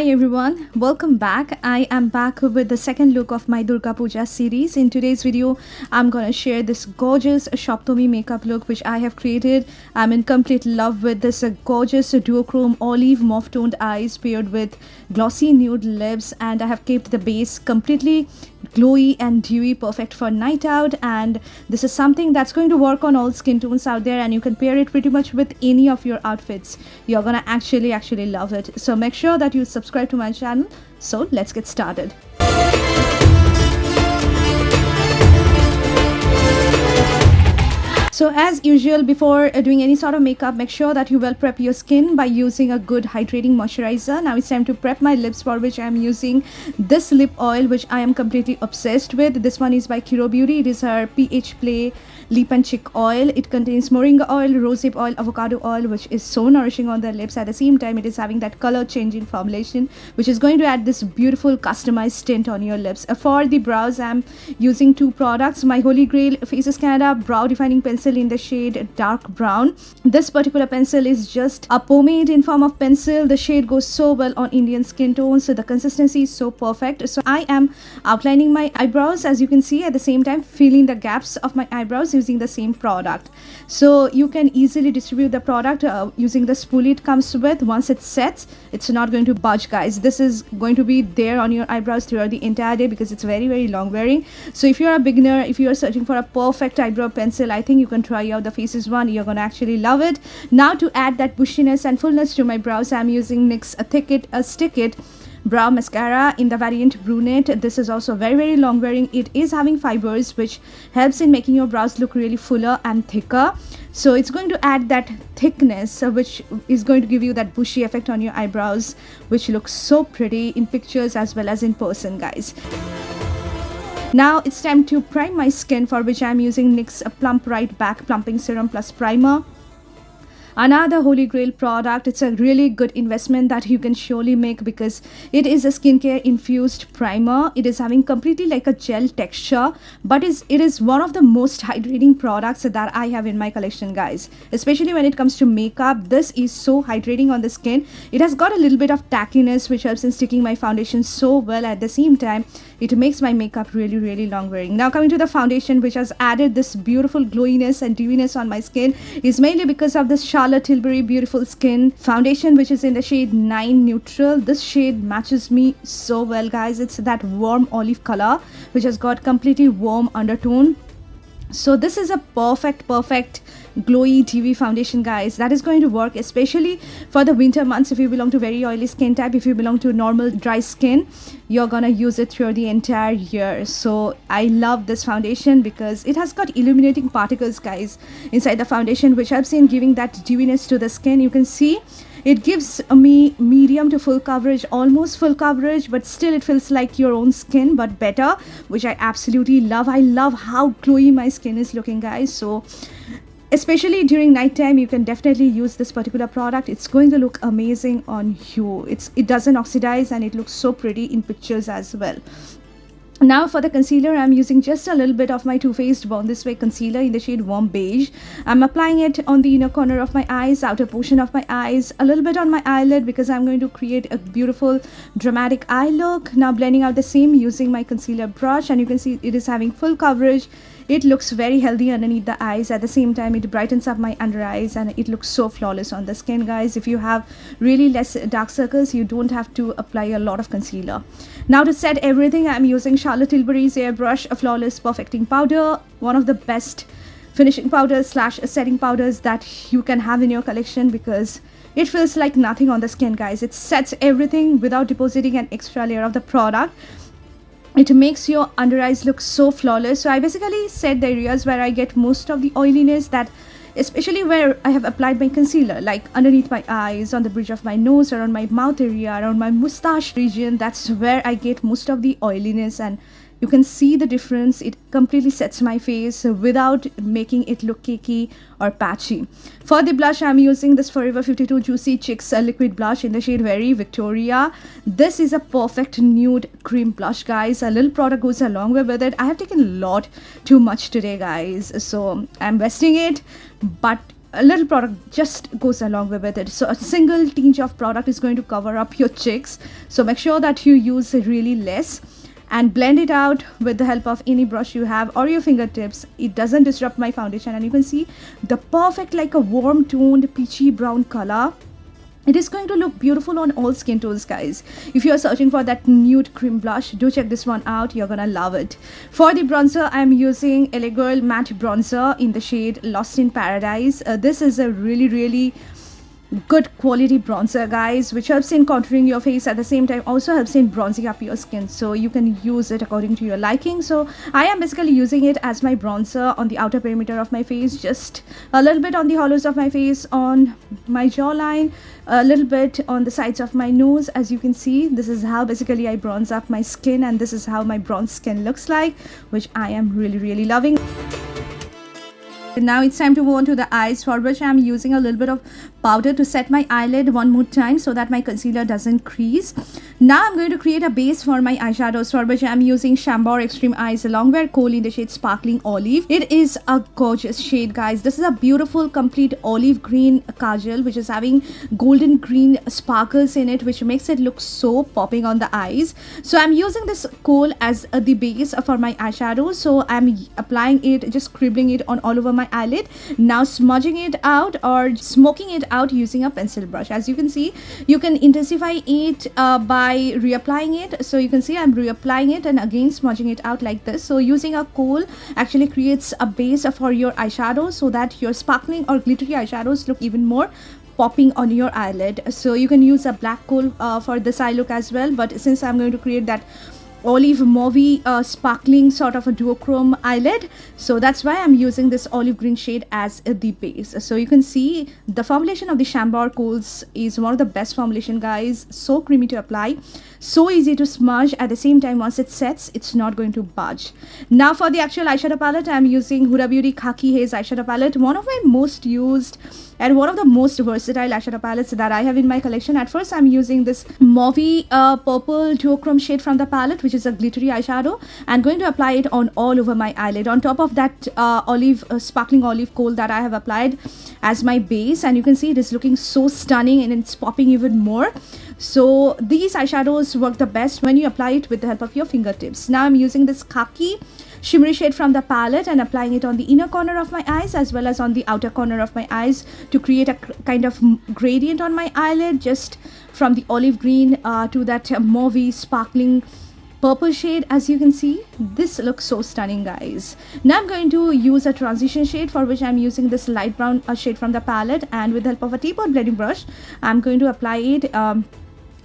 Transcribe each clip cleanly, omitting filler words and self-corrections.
Hi everyone, welcome back. I am back with the second look of my DurgaPuja series. In today's video, I'm gonna share this gorgeous SAPTAMI makeup look which I have created. I'm in complete love with this gorgeous duochrome olive mauve toned eyes paired with glossy nude lips, and I have kept the base completely glowy and dewy, perfect for night out. And this is something that's going to work on all skin tones out there, and you can pair it pretty much with any of your outfits. You're gonna actually love it. So make sure that you subscribe to my channel. So let's get started. So as usual, before doing any sort of makeup, make sure that you well prep your skin by using a good hydrating moisturizer. Now it's time to prep my lips, for which I am using this lip oil which I am completely obsessed with. This one is by KIRO Beauty. It is her pH Play Lip and Cheek oil. It contains moringa oil, rosehip oil, avocado oil, which is so nourishing on the lips. At the same time, it is having that color changing formulation which is going to add this beautiful customized tint on your lips. For the brows, I'm using two products. My Holy Grail Faces Canada brow defining pencil in the shade dark brown. This particular pencil is just a pomade in form of pencil. The shade goes so well on Indian skin tones, so the consistency is so perfect. So I am outlining my eyebrows, as you can see, at the same time filling the gaps of my eyebrows using the same product. So you can easily distribute the product using the spoolie it comes with. Once it sets, it's not going to budge, guys. This is going to be there on your eyebrows throughout the entire day because it's very long wearing. So if you're a beginner, if you're searching for a perfect eyebrow pencil, I think you can try out the Faces one. You're gonna actually love it. Now to add that bushiness and fullness to my brows, I'm using NYX Stick It brow mascara in the variant Brunette. This is also very long wearing. It is having fibers which helps in making your brows look really fuller and thicker. So it's going to add that thickness which is going to give you that bushy effect on your eyebrows, which looks so pretty in pictures as well as in person, guys. Now it's time to prime my skin, for which I'm using NYX Plump Right Back Plumping Serum Plus Primer. Another Holy Grail product. It's a really good investment that you can surely make because it is a skincare infused primer. It is having completely like a gel texture, but it is one of the most hydrating products that I have in my collection, guys. Especially when it comes to makeup, this is so hydrating on the skin. It has got a little bit of tackiness which helps in sticking my foundation so well. At the same time, it makes my makeup really long wearing. Now coming to the foundation, which has added this beautiful glowiness and dewiness on my skin, is mainly because of this Tilbury Beautiful Skin foundation, which is in the shade 9 Neutral. This shade matches me so well, guys. It's that warm olive color which has got completely warm undertone. So this is a perfect glowy dewy foundation, guys, that is going to work especially for the winter months. If you belong to very oily skin type, if you belong to normal dry skin, you're gonna use it through the entire year. So I love this foundation because it has got illuminating particles, guys, inside the foundation, which helps in giving that dewiness to the skin. You can see it gives me medium to full coverage, almost full coverage, but still it feels like your own skin, but better, which I absolutely love. I love how glowy my skin is looking, guys. So especially during nighttime, you can definitely use this particular product. It's going to look amazing on you. It doesn't oxidize and it looks so pretty in pictures as well. Now for the concealer, I'm using just a little bit of my Too Faced Born This Way concealer in the shade Warm Beige. I'm applying it on the inner corner of my eyes, outer portion of my eyes, a little bit on my eyelid because I'm going to create a beautiful dramatic eye look. Now blending out the same using my concealer brush, and you can see it is having full coverage. It looks very healthy underneath the eyes. At the same time, it brightens up my under eyes and it looks so flawless on the skin, guys. If you have really less dark circles, you don't have to apply a lot of concealer. Now to set everything, I'm using Tilbury's AIRBRUSH a Flawless Perfecting Powder, one of the best finishing powders / setting powders that you can have in your collection because it feels like nothing on the skin, guys. It sets everything without depositing an extra layer of the product. It makes your under eyes look so flawless. So I basically set the areas where I get most of the oiliness, that especially where I have applied my concealer, like underneath my eyes, on the bridge of my nose, around my mouth area, around my mustache region. That's where I get most of the oiliness, and you can see the difference. It completely sets my face without making it look cakey or patchy. For the blush, I'm using this Forever 52 Juicy Chicks liquid blush in the shade Very Victoria. This is a perfect nude cream blush, guys. A little product goes a long way with it. I have taken a lot too much today, guys, so I'm vesting it, but a little product just goes a long way with it. So a single tinge of product is going to cover up your cheeks, so make sure that you use really less and blend it out with the help of any brush you have or your fingertips. It doesn't disrupt my foundation, and you can see the perfect, like a warm toned peachy brown color. It is going to look beautiful on all skin tones, guys. If you are searching for that nude cream blush, do check this one out. You're gonna love it. For the bronzer, I'm using LA Girl Matte Bronzer in the shade Lost in Paradise. This is a really good quality bronzer, guys, which helps in contouring your face, at the same time also helps in bronzing up your skin, so you can use it according to your liking. So I am basically using it as my bronzer on the outer perimeter of my face, just a little bit on the hollows of my face, on my jawline, a little bit on the sides of my nose. As you can see, this is how basically I bronze up my skin, and this is how my bronze skin looks like, which I am really loving. Now it's time to move on to the eyes, for which I'm using a little bit of powder to set my eyelid one more time so that my concealer doesn't crease. Now I'm going to create a base for my eyeshadows, for which I'm using CHAMBOR Extreme Eyes Longwear Kohl in the shade Sparkling Olive. It is a gorgeous shade, guys. This is a beautiful complete olive green kajal which is having golden green sparkles in it, which makes it look so popping on the eyes. So I'm using this kohl as the base for my eyeshadow. So I'm applying it, just scribbling it on all over my eyelid, now smudging it out or smoking it out using a pencil brush. As you can see, you can intensify it by reapplying it. So you can see I'm reapplying it and again smudging it out like this. So using a kohl actually creates a base for your eyeshadow so that your sparkling or glittery eyeshadows look even more popping on your eyelid. So you can use a black kohl for this eye look as well, but since I'm going to create that olive mauvey sparkling sort of a duochrome eyelid, so that's why I'm using this olive green shade as the base. So you can see the formulation of the CHAMBOR kohls is one of the best formulation, guys. So creamy to apply, so easy to smudge, at the same time once it sets it's not going to budge. Now for the actual eyeshadow palette, I'm using Huda Beauty Khaki Haze eyeshadow palette, one of my most used and one of the most versatile eyeshadow palettes that I have in my collection. At first I'm using this mauvey purple duochrome shade from the palette, which is a glittery eyeshadow. I'm going to apply it on all over my eyelid on top of that sparkling olive kohl that I have applied as my base, and you can see it is looking so stunning and it's popping even more. So these eyeshadows work the best when you apply it with the help of your fingertips. Now I'm using this khaki shimmery shade from the palette and applying it on the inner corner of my eyes as well as on the outer corner of my eyes to create a kind of gradient on my eyelid, just from the olive green to that mauvey sparkling purple shade. As you can see, this looks so stunning, guys. Now I'm going to use a transition shade, for which I'm using this light brown shade from the palette, and with the help of a teapot blending brush I'm going to apply it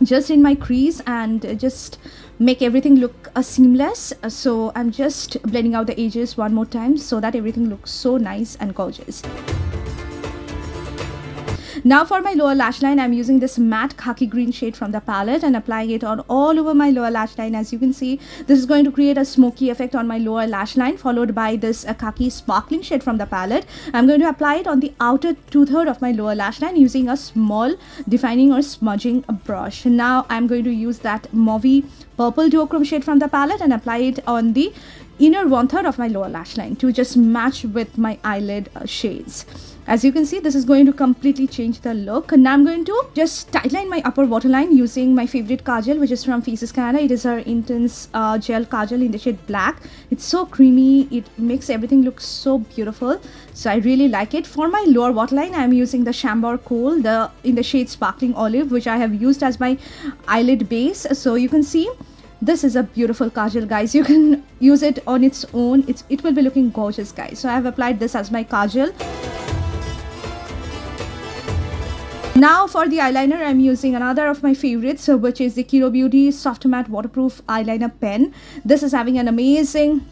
just in my crease and just make everything look seamless. So I'm just blending out the edges one more time so that everything looks so nice and gorgeous. Now for my lower lash line, I'm using this matte khaki green shade from the palette and applying it on all over my lower lash line. As you can see, this is going to create a smoky effect on my lower lash line, followed by this khaki sparkling shade from the palette. I'm going to apply it on the outer two-third of my lower lash line using a small defining or smudging brush. Now I'm going to use that mauvey purple duochrome shade from the palette and apply it on the inner one-third of my lower lash line to just match with my eyelid shades. As you can see, this is going to completely change the look. Now I'm going to just tightline my upper waterline using my favorite kajal, which is from Faces Canada. It is our intense gel kajal in the shade black. It's so creamy, it makes everything look so beautiful, so I really like it. For my lower waterline, I'm using the CHAMBOR kohl in the shade Sparkling Olive, which I have used as my eyelid base. So you can see this is a beautiful kajal, guys. You can use it on its own. It will be looking gorgeous, guys. So I have applied this as my kajal. Now for the eyeliner, I'm using another of my favorites, which is the KIRO Beauty Soft Matte Waterproof Eyeliner Pen. This is having an amazing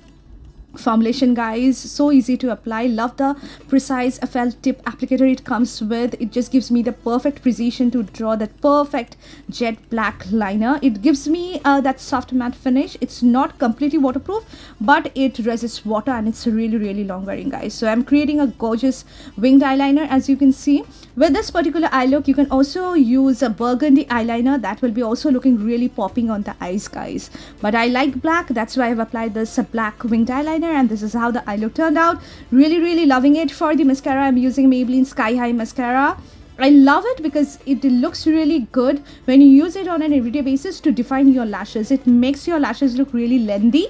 formulation, guys, so easy to apply. Love the precise felt tip applicator it comes with. It just gives me the perfect precision to draw that perfect jet black liner. It gives me that soft matte finish. It's not completely waterproof, but it resists water and it's really long wearing, guys. So I'm creating a gorgeous winged eyeliner. As you can see, with this particular eye look, you can also use a burgundy eyeliner. That will be also looking really popping on the eyes, guys, but I like black. That's why I've applied this black winged eyeliner eyeliner, and this is how the eye look turned out. Really loving it. For the mascara, I'm using Maybelline Sky High mascara. I love it because it looks really good when you use it on an everyday basis to define your lashes. It makes your lashes look really lengthy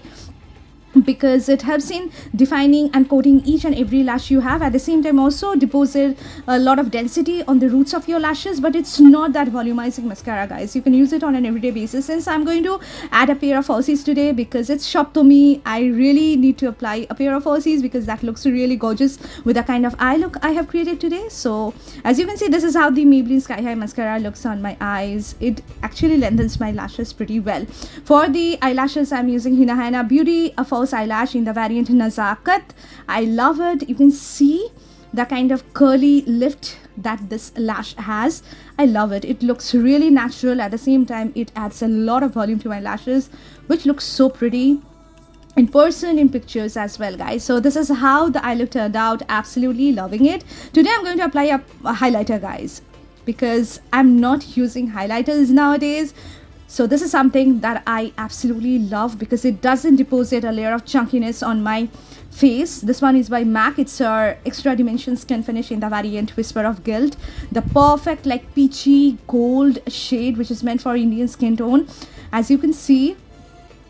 because it helps in defining and coating each and every lash you have. At the same time, also deposit a lot of density on the roots of your lashes, but it's not that volumizing mascara, guys. You can use it on an everyday basis. Since I'm going to add a pair of falsies today because it's SAPTAMI, I really need to apply a pair of falsies because that looks really gorgeous with the kind of eye look I have created today. So as you can see, this is how the Maybelline Sky High mascara looks on my eyes. It actually lengthens my lashes pretty well. For the eyelashes, I'm using HEENAA Beauty, a false eyelash in the variant NAZAAQAT. I love it. You can see the kind of curly lift that this lash has. I love it. It looks really natural. At the same time, it adds a lot of volume to my lashes, which looks so pretty in person, in pictures as well, guys. So this is how the eye look turned out. Absolutely loving it. Today I'm going to apply a highlighter, guys, because I'm not using highlighters nowadays. So this is something that I absolutely love because it doesn't deposit a layer of chunkiness on my face. This one is by MAC. It's our extra dimension skin finish in the variant Whisper of Guilt. The perfect like peachy gold shade which is meant for Indian skin tone. As you can see,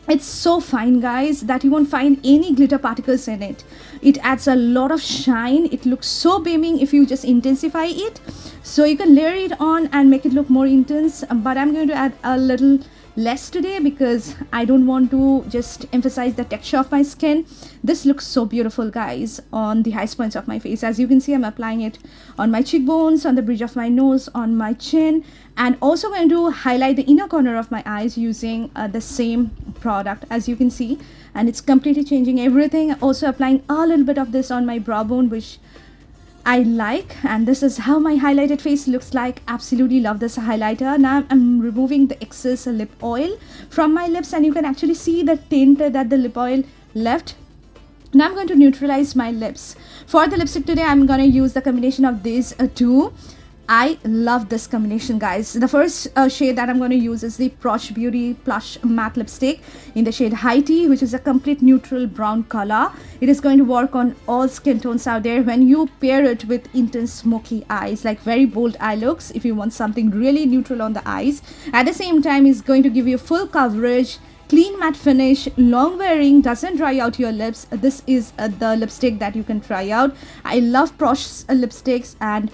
it's so fine, guys, that you won't find any glitter particles in it. It adds a lot of shine. It looks so beaming if you just intensify it. So you can layer it on and make it look more intense. But I'm going to add a little less today because I don't want to just emphasize the texture of my skin. This looks so beautiful, guys, on the highest points of my face. As you can see, I'm applying it on my cheekbones, on the bridge of my nose, on my chin, and also going to highlight the inner corner of my eyes using the same product, as you can see, and it's completely changing everything. Also applying a little bit of this on my brow bone, which I like, and this is how my highlighted face looks like. Absolutely love this highlighter. Now I'm removing the excess lip oil from my lips, and you can actually see the tint that the lip oil left. Now I'm going to neutralize my lips. For the lipstick today, I'm going to use the combination of these two. I love this combination, guys. The first shade that I'm going to use is the PRAUSH Beauty Plush Matte Lipstick in the shade High Tea, which is a complete neutral brown color. It is going to work on all skin tones out there when you pair it with intense smoky eyes, like very bold eye looks. If you want something really neutral on the eyes, at the same time, it's going to give you full coverage, clean matte finish, long wearing, doesn't dry out your lips. This is the lipstick that you can try out. I love PRAUSH lipsticks, and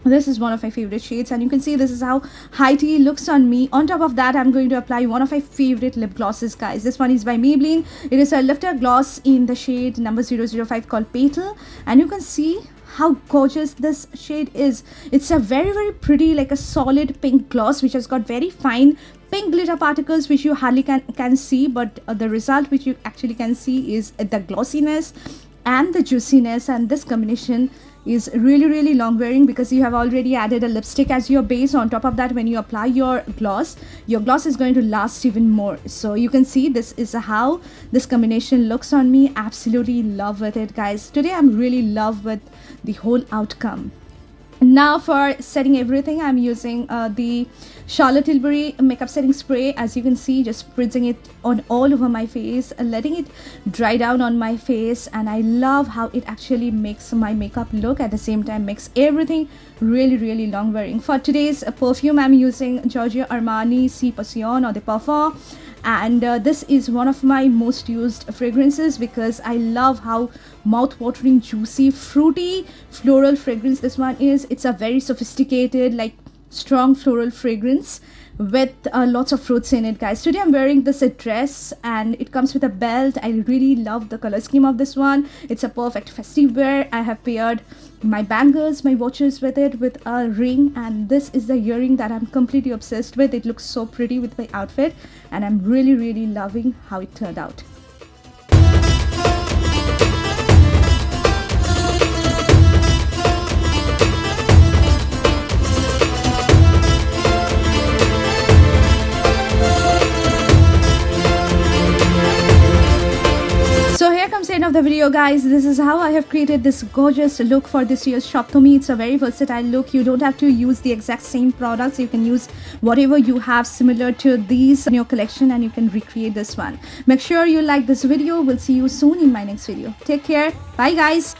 this is one of my favorite shades, and you can see this is how High Tea looks on me. On top of that, I'm going to apply one of my favorite lip glosses, guys. This one is by Maybelline. It is a lifter gloss in the shade number 005 called PETAL, and you can see how gorgeous this shade is. It's a very pretty, like a solid pink gloss which has got very fine pink glitter particles which you hardly can see, but the result which you actually can see is the glossiness and the juiciness, and this combination is really long wearing because you have already added a lipstick as your base. On top of that, when you apply your gloss is going to last even more. So you can see this is how this combination looks on me. Absolutely love with it, guys. Today I'm really love with the whole outcome. Now for setting everything, I'm using the Charlotte Tilbury makeup setting spray. As you can see, just spritzing it on all over my face, letting it dry down on my face, and I love how it actually makes my makeup look, at the same time makes everything really long wearing. For today's perfume, I'm using Giorgio Armani Si Passion or the Parfum, and this is one of my most used fragrances because I love how mouth-watering, juicy, fruity floral fragrance this one is. It's a very sophisticated, like strong floral fragrance with lots of fruits in it, guys. Today I'm wearing this dress and it comes with a belt. I really love the color scheme of this one. It's a perfect festive wear. I have paired my bangles, my watches with it, with a ring, and this is the earring that I'm completely obsessed with. It looks so pretty with my outfit, and I'm really loving how it turned out. So here comes the end of the video, guys. This is how I have created this gorgeous look for this year's SAPTAMI. It's a very versatile look. You don't have to use the exact same products. You can use whatever you have similar to these in your collection and you can recreate this one. Make sure you like this video. We'll see you soon in my next video. Take care. Bye, guys.